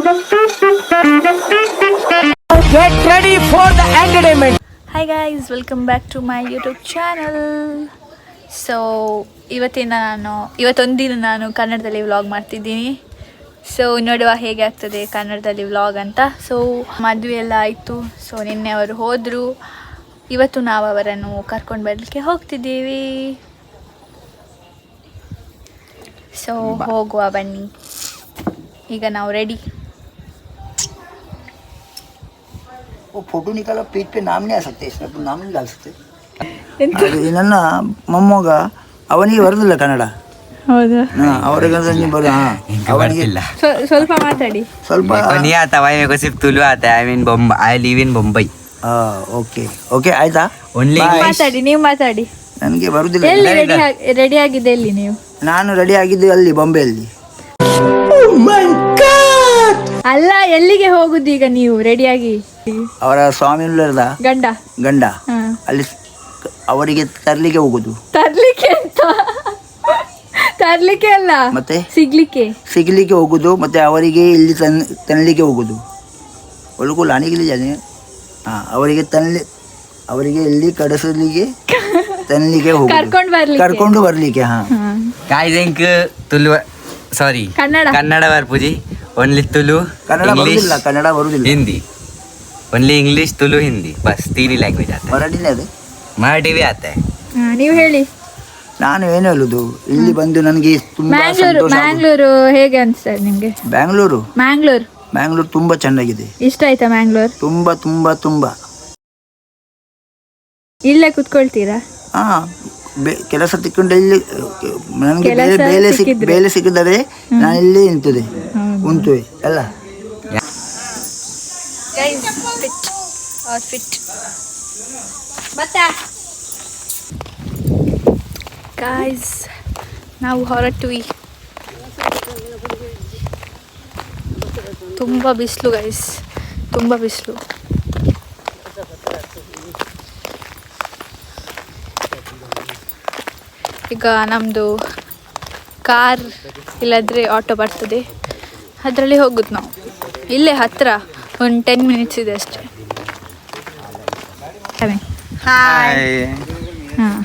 Get ready for the entertainment. Hi guys, welcome back to my YouTube channel. So ಇವತ್ತೊಂದಿನ ನಾನು ಕನ್ನಡದಲ್ಲಿ vlog ಮಾಡ್ತಿದ್ದೀನಿ. So ನೋಡುವ ಹೇಗೆ ಆಗ್ತದೆ ಕನ್ನಡದಲ್ಲಿ ವ್ಲಾಗ್ ಅಂತ. ಸೊ ಮದುವೆ ಎಲ್ಲ ಆಯಿತು. ಸೊ ನಿನ್ನೆ ಅವರು ಹೋದರು. ಇವತ್ತು ನಾವು ಅವರನ್ನು ಕರ್ಕೊಂಡು ಬರಲಿಕ್ಕೆ ಹೋಗ್ತಿದ್ದೀವಿ. ಸೊ ಹೋಗುವ ಬನ್ನಿ. ಈಗ ನಾವು ರೆಡಿ. वो फोटो निकाला, पेज पे नाम नहीं आ सकते, इसमें तो नाम नहीं डाल सकते. ನನ್ನ ಮೊಮ್ಮಗ ಅವನಿಗೆ ಬರೋದಿಲ್ಲ ಕನ್ನಡ. ಹೌದಾ? ಅವರಿಗೆ ಅವನಿಗೆ ಸ್ವಲ್ಪ ಮಾತಾಡಿ. ಸ್ವಲ್ಪ नहीं आता भाई, मेरे को सिर्फ तुलु आता है. I live in Bombay. Okay okay ಆಯ್ತಾ. ओनली ಮಾತಾಡಿ, ನೀವು ಮಾತಾಡಿ. ನನಗೆ ಬರುದಿಲ್ಲ. ಎಲ್ಲಿ ರೆಡಿ ಆಗಿದೆ? ಎಲ್ಲಿ ನೀವು? ನಾನು ರೆಡಿ ಆಗಿದ್ದು ಅಲ್ಲಿ ಬಾಂಬೆಯಲ್ಲಿ. ಅಲ್ಲ, ಎಲ್ಲಿಗೆ ಹೋಗುದು ಈಗ ನೀವು ರೆಡಿಯಾಗಿ? ಅವರ ಸ್ವಾಮಿಲದ ಗಂಡ ಅಲ್ಲಿ ಅವರಿಗೆ ತರ್ಲಿಕ್ಕೆ ಹೋಗುದು. ತರ್ಲಿಕ್ಕೆ ಅಂತ? ತರ್ಲಿಕ್ಕೆ ಅಲ್ಲ, ಮತ್ತೆ ಸಿಗ್ಲಿಕ್ಕೆ ಹೋಗುದು. ಮತ್ತೆ ಅವರಿಗೆ ಇಲ್ಲಿ ತನ್ನಲಿಕ್ಕೆ ಹೋಗುದು. ಒಳಗೂ ಲಾಣಿಗೆ ಜಾನೆ ಅವರಿಗೆ ಇಲ್ಲಿ ಕಡಿಸಲಿಕ್ಕೆ ತನ್ನಲಿಕ್ಕೆ ಹೋಗುದು, ಕರ್ಕೊಂಡು ಬರ್ಲಿಕ್ಕೆ. गाइस तुलु सॉरी कन्नड़ वर्पुजी. ओनली तुलु, कन्नड़ बरुदिल्ल, हिंदी. Only English, Tulu, Hindi. बस तीन ही लैंग्वेज आते हैं. मराठी भी आता है. ನೀವು ಹೇಳಿ. ನಾನು ಏನು ಹೇಳುದು, ಇಲ್ಲಿ ಬಂದು ನನಗೆ ತುಂಬಾ ಮ್ಯಾಂಗ್ಳೂರು ಹೇಗೆ ಅನ್ಸ್ತದೆ ನಿಮ್ಗೆ? ಮ್ಯಾಂಗ್ಳೂರು ತುಂಬಾ ಚೆನ್ನಾಗಿದೆ. ಇಷ್ಟ ಆಯ್ತಾ ಮ್ಯಾಂಗ್ಳೂರ್? ತುಂಬಾ ತುಂಬಾ ತುಂಬಾ. ಇಲ್ಲೇ ಕುತ್ಕೊಳ್ತೀರಾ? ಕೆಲಸ ತಿಕ್ಕೊಂಡು ಇಲ್ಲಿ ನನಗೆ ಬೇಲೆ ಸಿಕ್ಕಿದರೆ ನಾನು ಇಲ್ಲಿ ಉಂಟುವೆ ಅಲ್ಲ. ಗಾಯ್ಸ್, ನಾವು ಹೊರಟ್ವಿ. ತುಂಬ ಬಿಸಿಲು ಗೈಸ್, ತುಂಬ ಬಿಸಿಲು. ಈಗ ನಮ್ಮದು ಕಾರ್ ಇಲ್ಲದ್ರೆ ಆಟೋ ಬರ್ತದೆ, ಅದರಲ್ಲಿ ಹೋಗುದು ನಾವು. ಇಲ್ಲೇ ಹತ್ತಿರ ಒಂದು 10 ಮಿನಿಟ್ಸ್ ಇದೆ ಅಷ್ಟೇ. ಹಾಯ್. ಹಾಂ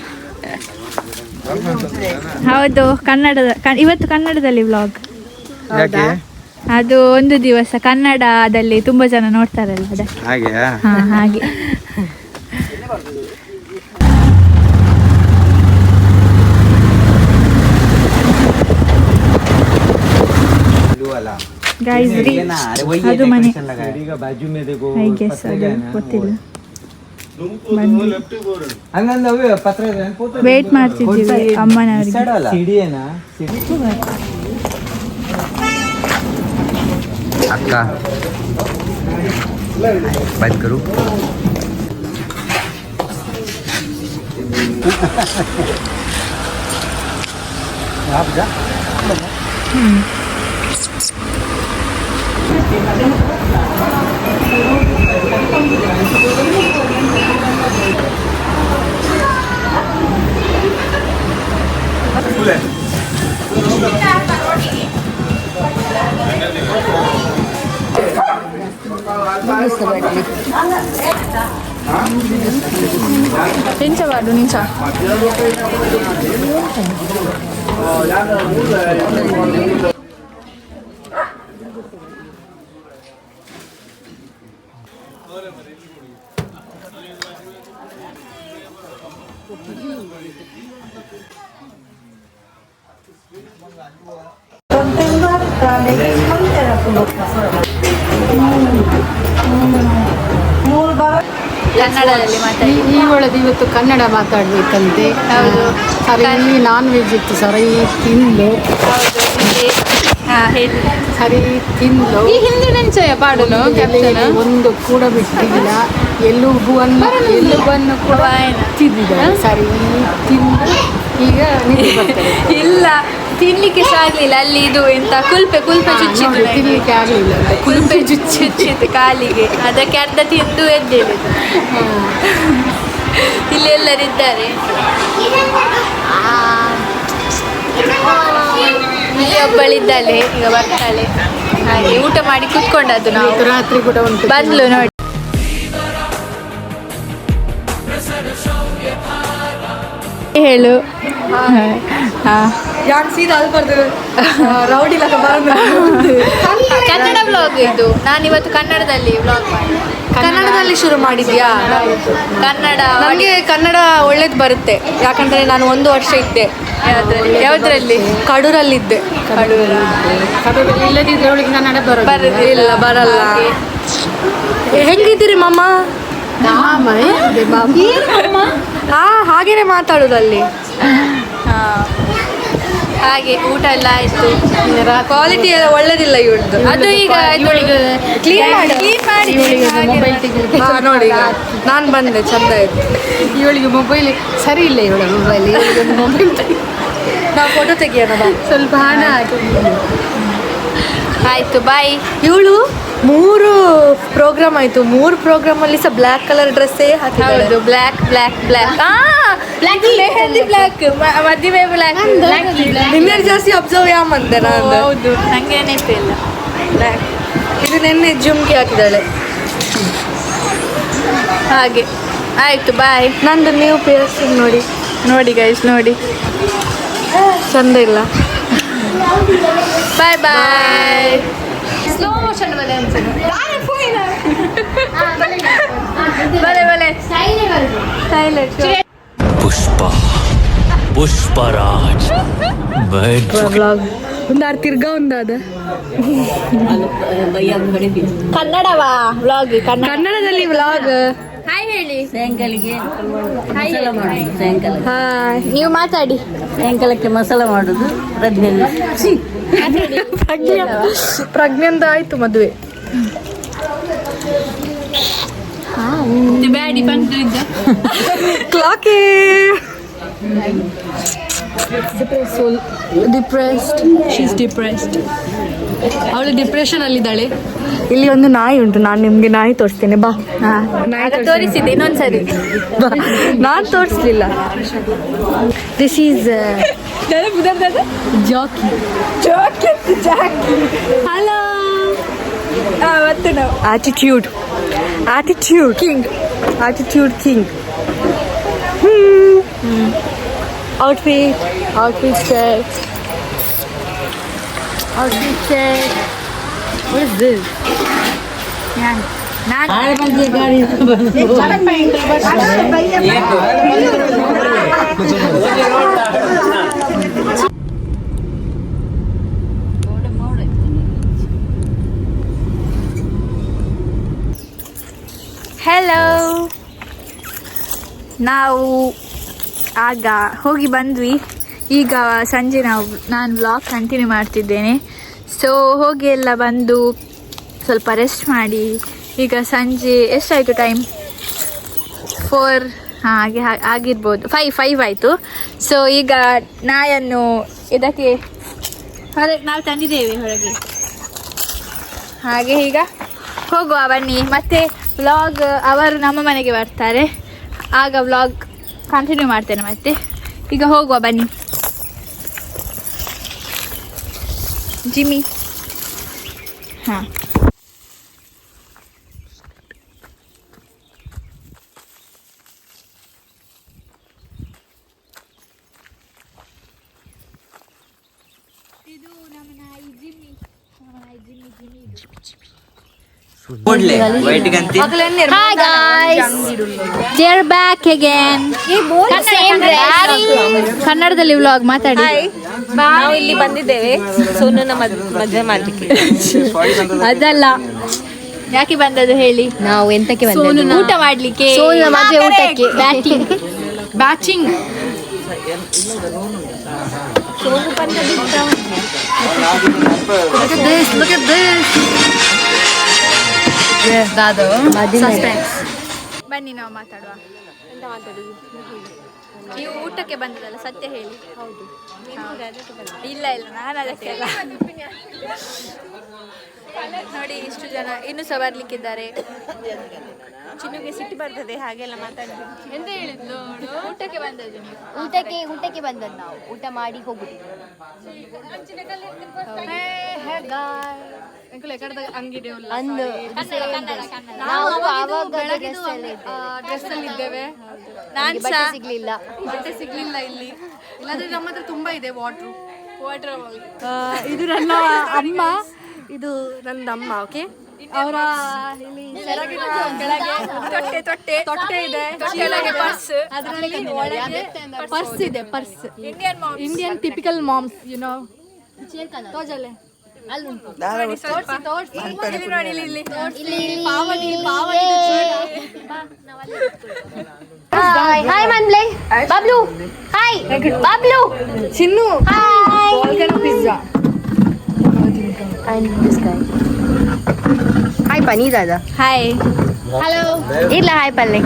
ಹೌದು, ಇವತ್ತು ಕನ್ನಡದಲ್ಲಿ ವ್ಲಾಗ್. ಅದು ಒಂದು ದಿವಸ ಕನ್ನಡದಲ್ಲಿ ತುಂಬ ಜನ ನೋಡ್ತಾರಲ್ಲ ಅದಕ್ಕೆ. ಹಾಂ ಹಾಗೆ. ಗೈಸ್ ಅದು ಮನೆ. ಐ ಗೆಸ್ ಅದು ಗೊತ್ತಿಲ್ಲ. ವೇಟ್ ಮಾಡ್ತಿದ್ದೀವಿ ಅಮ್ಮನವರಿಗೆ. अक्का बंद करूँ? आप जा. నించవాడు నించా. ಕನ್ನಡದಲ್ಲಿ ಮಾತಾಡಿ. ಇವಳದು ಇವತ್ತು ಕನ್ನಡ ಮಾತಾಡಬೇಕಂತೆ. ಹೌದು. ಸರಿ, ನಾನ್ ವೆಜ್ ಇತ್ತು, ಸರಿ ತಿಂದು. ಸರಿ ತಿಂದು ಈ ಹಿಂದಿ ನೆಂಚಯ ಪಾಡಲು ಒಂದು ಕೂಡ ಬಿಟ್ಟಿಲ್ಲ. ಎಲುಬನ್ನು ಕೂಡ ತಿಂದಿದ್ದಾರೆ. ಸರಿ ತಿಂದು ಈಗ ಇಲ್ಲ, ತಿನ್ಲಿಕ್ಕೆ ಸಹ ಆಗ್ಲಿಲ್ಲ. ಅಲ್ಲಿ ಇದು ಎಂತ ಕುಲ್ಪೆ ಚುಚ್ಚಿತ್ತು, ತಿನ್ಲಿಕ್ಕೆ ಆಗಲಿಲ್ಲ. ಕುಲ್ಪೆ ಚುಚ್ಚಿತ್ತು ಕಾಲಿಗೆ, ಅದಕ್ಕೆ ಅರ್ಧ ತಿಂದು ಎದ್ದೇವೆ. ಇಲ್ಲಿ ಎಲ್ಲರಿದ್ದಾರೆ. ಇಲ್ಲಿ ಒಬ್ಬಳಿದ್ದಾಳೆ, ಈಗ ಬರ್ತಾಳೆ. ಹಾಗೆ ಊಟ ಮಾಡಿ ಕುತ್ಕೊಂಡದ್ದು ನಾವು. ರಾತ್ರಿ ಕೂಡ ಉಂಟು. ಬಂದ್ಲು ನೋಡಿ. ಹೇಳು. ರೌಡಿ ಕನ್ನಡ ಬ್ಲಾಗ್ ಇದು. ನಾನಿವತ್ತು ಕನ್ನಡದಲ್ಲಿ ಬ್ಲಾಗ್ ಮಾಡಿ. ಕನ್ನಡದಲ್ಲಿ ಶುರು ಮಾಡಿದ್ಯಾ? ಕನ್ನಡ ನನಗೆ ಕನ್ನಡ ಒಳ್ಳೇದು ಬರುತ್ತೆ, ಯಾಕಂದ್ರೆ ನಾನು 1 ವರ್ಷ ಇದ್ದೆ. ಯಾವುದ್ರಲ್ಲಿ? ಕಡೂರಲ್ಲಿದ್ದೆ. ಇಲ್ಲದಿದ್ರೆ ಅವಳಿಗೆ ಕನ್ನಡ ಬರೋದಿಲ್ಲ, ಬರಲ್ಲ. ಹೆಂಗಿದ್ದೀರಿ ಮಮ್ಮ? ಹಾಗೇನೆ ಮಾತಾಡೋದಲ್ಲಿ. ಹಾಗೆ ಊಟ ಎಲ್ಲ ಆಯ್ತು. ಕ್ವಾಲಿಟಿ ಎಲ್ಲ ಒಳ್ಳೇದಿಲ್ಲ ಇವಳದು. ಅದು ಈಗ ಕ್ಲೀನ್ ಮಾಡಿ ನೋಡಿ. ನಾನು ಬಂದೆ, ಚಂದ ಆಯ್ತು. ಇವಳಿಗೆ ಮೊಬೈಲ್ ಸರಿ ಇಲ್ಲ, ಇವಳ ಮೊಬೈಲ್ ನಾವು ಫೋಟೋ ತೆಗಿಯೋಣ ಬಾ. ಸ್ವಲ್ಪ ಹಣ ಹಾಕಿ. ಆಯ್ತು, ಬಾಯ್. ಇವಳು 3 ಪ್ರೋಗ್ರಾಮ್ ಆಯ್ತು. 3 ಪ್ರೋಗ್ರಾಮಲ್ಲಿ ಸಹ ಬ್ಲ್ಯಾಕ್ ಕಲರ್ ಡ್ರೆಸ್ಸೇ ಹಾಕಿದ್ದಾಳೆ. ಹೌದು, black black black. Mehndi black, ಮದುವೆ ಬ್ಲ್ಯಾಕ್. ನಿನ್ನೆ ಜಾಸ್ತಿ ಅಬ್ಸರ್ವ್ ಯಾಮಂತೆ ನಾನು. ಹೌದು, ನಂಗೆ ನೆನಪಿಲ್ಲ. ಬ್ಲ್ಯಾಕ್ ಇದು ನೆನ್ನೆ ಜುಮ್ಕಿ ಹಾಕಿದ್ದಾಳೆ. ಹಾಗೆ ಆಯ್ತು, ಬಾಯ್. ನಂದು ನೀವು ಪೇರ್ಸಿಂಗ್ ನೋಡಿ. ನೋಡಿ ಗೈಸ್, ನೋಡಿ, ಚಂದ ಇಲ್ಲ. ಬಾಯ್ ಬಾಯ್. ಸ್ಲೋ ಮೋಷನ್ ಬಲೆ ಬಲೆ ಬಲೆ ಸೈಲೆಂಟ್. पुष्पराज ಬ್ಲಾಗ್ ಒಂದಾರು ತಿರ್ಗಾ ಒಂದಾದ ಕನ್ನಡವಾ ವ್ಲಾಗ್? ಕನ್ನಡದಲ್ಲಿ ವ್ಲಾಗ್. ಹಾಯ್ ಹೇಳಿ. ಸಾಯಂಕಾಲಕ್ಕೆ ಮಸಾಲ ಮಾಡೋದು. ಸಾಯಂಕಾಲ ಹಾಯ್. ನೀವು ಮಾತಾಡಿ. ಸಾಯಂಕಾಲಕ್ಕೆ ಮಸಾಲ ಮಾಡೋದು. ಪ್ರಜ್ಞೆಂದ ಆಯ್ತು ಮದುವೆ. ಬ್ಯಾಡಿ ಬಂದು ಇದ್ದ ಕ್ಲಾಕೇ ಡಿಪ್ರೆಸ್ಡ್. She's depressed. ಅವಳು ಡಿಪ್ರೆಷನ್ ಅಲ್ಲಿದ್ದಾಳೆ. ಇಲ್ಲಿ ಒಂದು ನಾಯಿ ಉಂಟು, ನಾನು ನಿಮ್ಗೆ ನಾಯಿ ತೋರಿಸ್ತೇನೆ ಬಾ. ತೋರಿಸಿದ್ದೆ ಇನ್ನೊಂದ್ಸರಿ. ನಾನು ತೋರಿಸ್ಲಿಲ್ಲ. This is Jackie. ಹಲೋ. ಮತ್ತು ನಾವು attitude king. Attitude king. outfit check. What is this? Hello. ನಾವು ಆಗ ಹೋಗಿ ಬಂದ್ವಿ. ಈಗ ಸಂಜೆ ನಾನು ವ್ಲಾಗ್ ಕಂಟಿನ್ಯೂ ಮಾಡ್ತಿದ್ದೇನೆ. ಸೊ ಹೋಗಿ ಎಲ್ಲ ಬಂದು ಸ್ವಲ್ಪ ರೆಸ್ಟ್ ಮಾಡಿ, ಈಗ ಸಂಜೆ ಎಷ್ಟಾಯಿತು ಟೈಮ್? 4 ಹಾಗೆ ಆಗಿರ್ಬೋದು. 5 ಆಯಿತು. ಸೊ ಈಗ ನಾಯನ್ನು ಇದಕ್ಕೆ ನಾವು ತಂದಿದ್ದೇವೆ ಹೊರಗೆ. ಹಾಗೆ ಈಗ ಹೋಗುವ ಬನ್ನಿ. ಮತ್ತು ವ್ಲಾಗ್ ಅವರು ನಮ್ಮ ಮನೆಗೆ ಬರ್ತಾರೆ, ಆಗ ವ್ಲಾಗ್ ಕಂಟಿನ್ಯೂ ಮಾಡ್ತೇನೆ. ಮತ್ತೆ ಈಗ ಹೋಗುವ ಬನ್ನಿ. ಜಿಮ್ಮಿ. ಹಾಂ, ಇದು ನಮ್ಮ ನಾಯಿ Jimmy. Hi guys, they're back again. ಕನ್ನಡದಲ್ಲಿ ವ್ಲಾಗ್ ಮಾತಾಡಿ. ನಾವು ಇಲ್ಲಿ ಬಂದಿದ್ದೇವೆ ಸೋನುನ ಮದುವೆ ಮಾಡ್ಲಿಕ್ಕೆ. ಅದಲ್ಲ, ಯಾಕೆ ಬಂದದ್ದು ಹೇಳಿ? ನಾವು ಎಂತಕ್ಕೆ ಬಂದಿದ್ದೇವೆ? ಊಟ ಮಾಡ್ಲಿಕ್ಕೆ. ಸೋನುನ ಮದುವೆ ಊಟಕ್ಕೆ. Batching. Look at this. Dadu ಬನ್ನಿ ನಾವು ಮಾತಾಡುವ. ಎಂತ ಮಾತಾಡುದು? ನೀವು ಊಟಕ್ಕೆ ಬಂದದಲ್ಲ, ಸತ್ಯ ಹೇಳಿ. ಹೌದು. ಇಲ್ಲ ನಾನು ಅದಕ್ಕೆ ಅಲ್ಲ. ನೋಡಿ ಇಷ್ಟು ಜನ ಇನ್ನೂ ಸಹ ಬರ್ಲಿಕ್ಕಿದ್ದಾರೆ. ಚಿನ್ನುಗೆ ಸಿಟ್ಟು ಬರ್ತದೆ ಹಾಗೆಲ್ಲ ಮಾತಾಡಿದ್ರು. ಎಂತ ಹೇಳಿದ್ಲು ಊಟಕ್ಕೆ ಬಂದದ್ದು ನೀವು? ಊಟಕ್ಕೆ ಬಂದದ್ದು ನಾವು ಊಟ ಮಾಡಿ ಹೋಗುದು. ಅಂದು ನಾವು ಆವಾಗ ಡ್ರೆಸ್ ಅಲ್ಲಿ ಇದ್ದೇವೆ. ನಾನು ಬಟ್ಟೆ ಸಿಗ್ಲಿಲ್ಲ. ಬಟ್ಟೆ ಸಿಗ್ಲಿಲ್ಲ ಇಲ್ಲಿ. ಇಲ್ಲಾಂದ್ರೆ ನಮ್ಮ ಹತ್ರ ತುಂಬಾ ಇದೆ ವಾಟರ್. ಇದು ನನ್ನ ಅಮ್ಮ, ಇದು ನಂದಮ್ಮ. ಓಕೆ, ಅವರ ಇಲ್ಲಿ ತೊಟ್ಟೆ ಇದೆ, ಅದರಲ್ಲಿ ಒಳಗೆ ಪರ್ಸ್ ಇದೆ. Purse Indian typical moms, you know. ತೋಜಲೆ ಹಾಯ್ ಮನ್ಲೆ Bablu. Hi Bablu. Chinnu pizza. Hi ಪನಿ ದಾದಾ. ಹಾಯ್. ಹಲೋ. ಇಲ್ಲ ಹಾಯ್ ಪಲ್ಲೆ.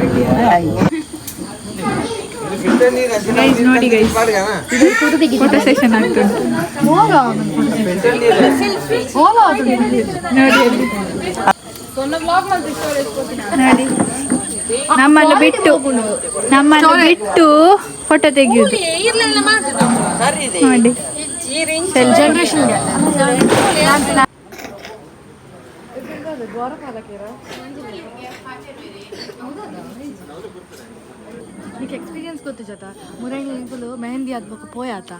ನೋಡಿ ಗೈಸ್, ಫೋಟೋ ಸೆಷನ್ ಆಗ್ತುಂಟು. ನೋಡಿ ನಮ್ಮನ್ನು ಬಿಟ್ಟು ಫೋಟೋ ತೆಗೆಯುವುದು ನೋಡಿ. ಜನರೇಷನ್ నీకు ఎక్స్పీరియన్స్ కొత్త జత మురైన ఇంపులు mehndi అద్బొక పోయాత.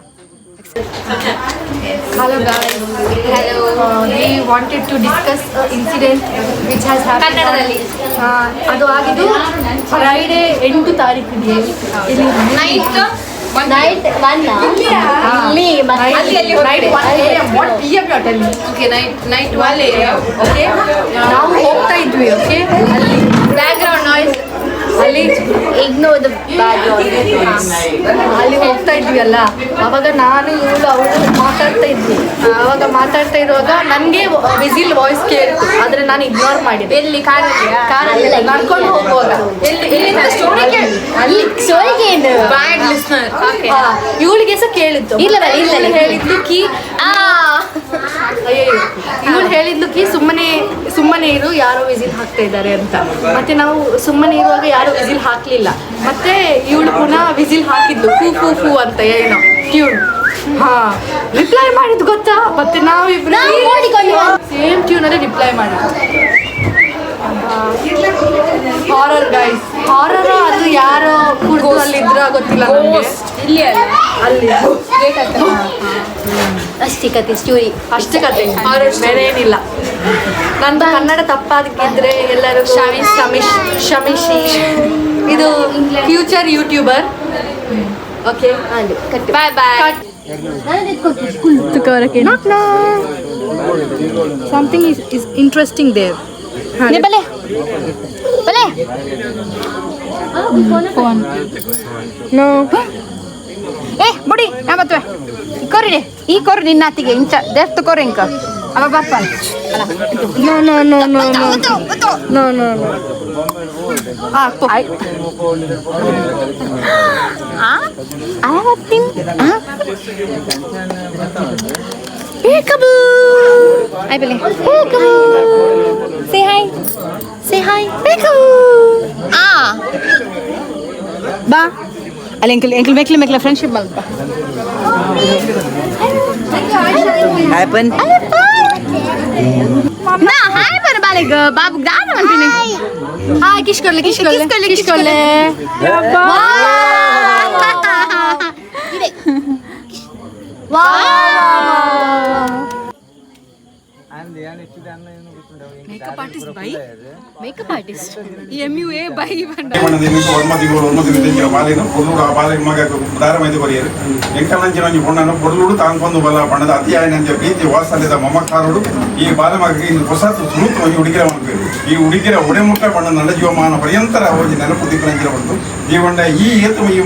Hello guys. We wanted to discuss an incident which has happened. ಕನ್ನಡದಲ್ಲಿ ಅದು ಆಗಿದ್ದು ಫ್ರೈಡೆ 8 ತಾರೀಕಿಗೆ ಇಲ್ಲಿ night 1 what PM you are telling? Okay, night 1 AM. Okay, ನಾವು ಹೋಗ್ತಾ ಇದ್ವಿ. ಓಕೆ, ಅಲ್ಲಿ ಬ್ಯಾಕ್ಗ್ರೌಂಡ್ ನಾಯ್ಸ್, ಅಲ್ಲಿ ಇಗ್ನೋರ್ ದ ಬ್ಯಾಕ್ಗ್ರೌಂಡ್. ಅಲ್ಲಿ ಹೋಗ್ತಾ ಇದ್ವಿ ಅಲ್ಲ, ಅವಾಗ ನಾನು ಇವಳು ಅವಳು ಮಾತಾಡ್ತಾ ಇದ್ವಿ. ಅವಾಗ ಮಾತಾಡ್ತಾ ಇರುವಾಗ ನನಗೆ ವಿಸಿಲ್ ವಾಯ್ಸ್ ಕೇಳಿತು, ಆದ್ರೆ ನಾನು ಇಗ್ನೋರ್ ಮಾಡಿದೆ. ಎಲ್ಲಿ ಕಾರಲ್ಲಿ ನಡ್ಕೊಂಡು ಹೋಗುವಾಗ ಅಲ್ಲಿ ಸ್ಟೋರಿಗೆ ಏನು ಬ್ಯಾಡ್ ಲಿಸ್ನರ್. ಓಕೆ, ಇವಳಿಗೆ ಸಹ ಕೇಳಿತ್ತು. ಇಲ್ಲ ಹೇಳಿದ್ಲು ಕಿ ಇವಳು ಹೇಳಿದ್ಲು ಕಿ ಸುಮ್ಮನೆ ಇರು, ಯಾರೋ ವಿಸಿಲ್ ಹಾಕ್ತಾ ಇದ್ದಾರೆ ಅಂತ. ಮತ್ತೆ ನಾವು ಸುಮ್ಮನೆ ಇರುವಾಗ ಯಾರು ವಿಸಿಲ್ ಹಾಕ್ಲಿಲ್ಲ. ಮತ್ತೆ ಇವಳು ಪುನಃ ವಿಸಿಲ್ ಹಾಕಿದ್ಲು, ಫೂ ಫೂ ಫೂ ಅಂತ ಏನೋ ಟ್ಯೂನ್. ರಿಪ್ಲೈ ಮಾಡಿದ್ದು ಗೊತ್ತಾ? ಮತ್ತೆ ನಾವಿಬ್ರು ಸೇಮ್ ಟ್ಯೂನ್ ಅಲ್ಲಿ ರಿಪ್ಲೈ ಮಾಡಿದ್ವಿ. ಹಾರರ್ ಗೈಸ್, ಹಾರರ್ ಅದು ಯಾರೋ ಕುರ್ದಲ್ಲಿ ಇದ್ರ ಗೊತ್ತಿಲ್ಲ ನಮಗೆ. ಅಲ್ಲಿ ಅಷ್ಟೇ ಕತೆ ಸ್ಟೋರಿ. ಅಷ್ಟೇ ಕತೆ, ಬೇರೆ ಏನಿಲ್ಲ. ನಂದು ಕನ್ನಡ ತಪ್ಪಾಗಿದ್ರೆ ಎಲ್ಲರಿಗೂ ಕ್ಷಮಿಸಿ. ಇದು future YouTuber. Okay, bye bye. Something is interesting there. ಬಲೆ ಫೋನ್ ನೋ ಬುಡಿ ಮತ್ತೆ ಕೊರಿಡೆ ಈ ಕೊರು ನಿನ್ನ ಅತ್ತಿಗೆ ಇಂಚ ದೇಫ್ತ ಕೊರು ಇಂಕ ಅವ ಬಾಪ no Ay, Bele. Peekaboo. Say hi. Say hi. Peekaboo. ಬಾ ಅಲ್ಲಿ ಎಂಕಲ್ ಮೆಕ್ಲೆ ಫ್ರೆಂಡ್ಶಿಪ್ ಮಲ್ಪ ಹ್ಯಾಪನ್ ನಾ ಹಾಯ್ ಬರ ಬಾಲಿಗ ಬಾಬು ಗಾನ ಅಂತೀನಿ. ಹಾಯ್ ಕಿಶ್ಕೊಲ್ಲೆ ಮೇಕಪ್ ಆರ್ಟಿಸ್ಟ್ MUA ಬೈ ಬಂಡ ಬಾಲಿನ పొడులుడు ఆ బాలిక మగ దారమైతే కొరియరు ఎంకలంచిన పొన్నను పొడులుడు తాను పొందు బల్ల పండದ ಅತಿಯಾಯನಂತೆ ಪ್ರೀತಿ ವಾತ್ಸಲ್ಯದ ಮಮಕಾರುಡು ಈ ಬಾಲಮಗಗೆ ಹೊಸ ಸುನೂತನ ಹುಡುಗಿರ ಮನಪೇರು. ಈ ಹುಡುಗಿರ ಒಡೆಮುಟ್ಟ ಬಣ್ಣ ನನ್ನ ಜೀವಮಾನ ಪರ್ಯಂತರ ಹೋಗಿ ನೆನಪು ದಿಕ್ಕಲಂಚಿನ ಬಂತು ಜೀವಂಡ ಈ ಏತು ಈ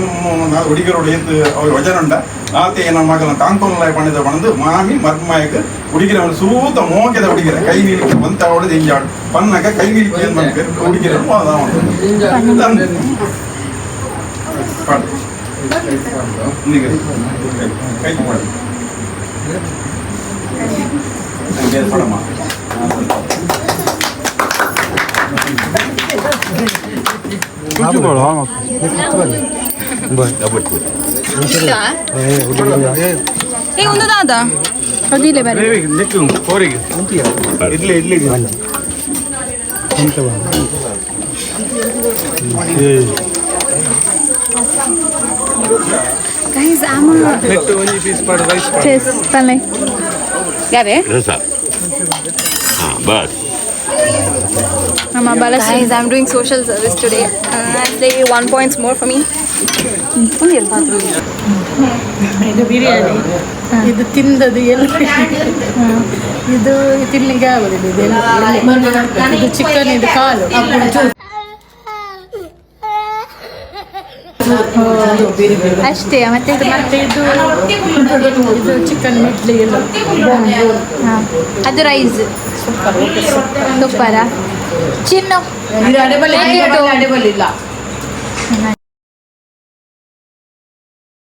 ಹುಡುಗಿರೋಡು ಏತು ಅವ್ರ ವಜನುಂಡ ಆತೆ ನಮ್ಮ ಮಗನ ತಾಂಕೋಲಾಯ ಬಣ್ಣದ ಬಣ್ಣದು ಮಾಮಿ ಮರ್ಮಾಯಕ ಹುಡುಗಿರ ಸೂತ ಮೋಗೆದ ಹುಡುಗಿರ ಕೈ ನೀಡಿಕೆ ಬಂತ ಅವಳದು ಹಿಂಜಾಡು ಪನ್ನಗ ಕೈ ನೀಡಿಕೆ ಏನು ಮನಪೇರು ಹುಡುಗಿರ ಕೈ ಪಡಮ್ಮ ಏ ಒಂದು ದಾದ ಅದಿಲ್ಲ ಬೇರೆ Guys, I'm ಯಾರೇ Guys, I'm doing social service today. Say 1 points more for me. ಇದು ಬಿರಿಯಾನಿ, ಇದು ತಿಂದದು ಎಲ್ಲ ಇದು ತಿನ್ಲಿಕ್ಕೆ ಆಗೋದಿಲ್ಲ. ಇದು ಚಿಕನ್, ಇದು ಕಾಲು ಅಷ್ಟೇ. ಮತ್ತೆ ಮತ್ತೆ ಇದು ಚಿಕನ್ ಮಿಡ್ಲಿ ಎಲ್ಲ ಅದು ರೈಸ್ ಸೂಪರ ಚಿನ್ನು ಅಡೆಬಲ್ ಇಲ್ಲ.